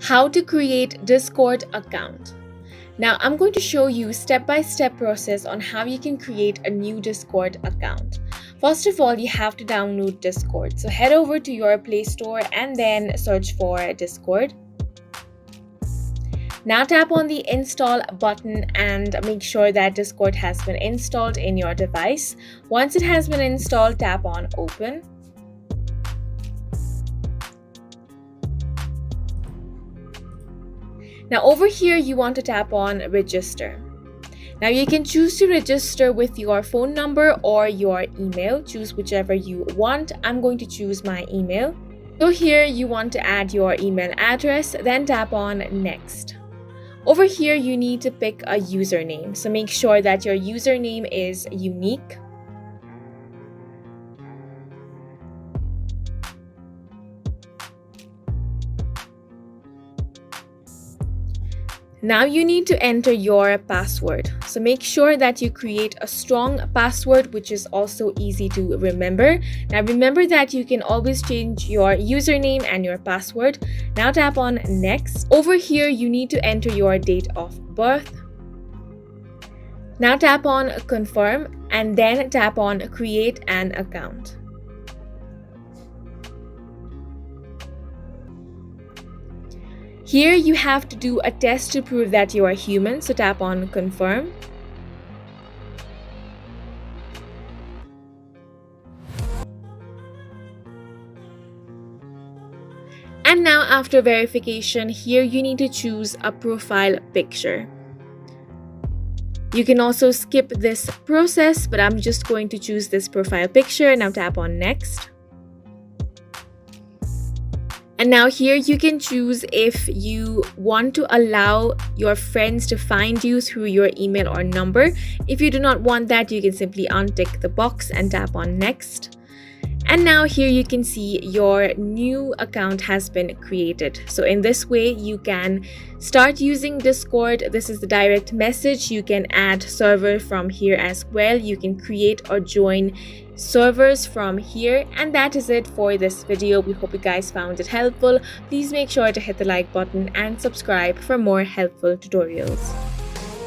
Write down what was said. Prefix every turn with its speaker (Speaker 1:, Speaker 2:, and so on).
Speaker 1: How to create Discord account. Now I'm going to show you step-by-step process on how you can create a new Discord account. First of all, you have to download Discord. So head over to your Play Store and then search for Discord. Now tap on the install button and make sure that Discord has been installed in your device. Once it has been installed, tap on open. Now over here, you want to tap on register. Now you can choose to register with your phone number or your email. Choose whichever you want. I'm going to choose my email. So here you want to add your email address, then tap on next. Over here, you need to pick a username. So make sure that your username is unique. Now you need to enter your password. So make sure that you create a strong password which is also easy to remember. Now remember that you can always change your username and your password. Now tap on next. Over here you need to enter your date of birth. Now tap on confirm and then tap on create an account. Here you have to do a test to prove that you are human, so tap on confirm. And now after verification, here you need to choose a profile picture. You can also skip this process, but I'm just going to choose this profile picture. Now tap on next. And now here you can choose if you want to allow your friends to find you through your email or number. If you do not want that, you can simply untick the box and tap on next. And now here you can see your new account has been created. So in this way, you can start using Discord. This is the direct message. You can add server from here as well. You can create or join servers from here. And that is it for this video. We hope you guys found it helpful. Please make sure to hit the like button and subscribe for more helpful tutorials.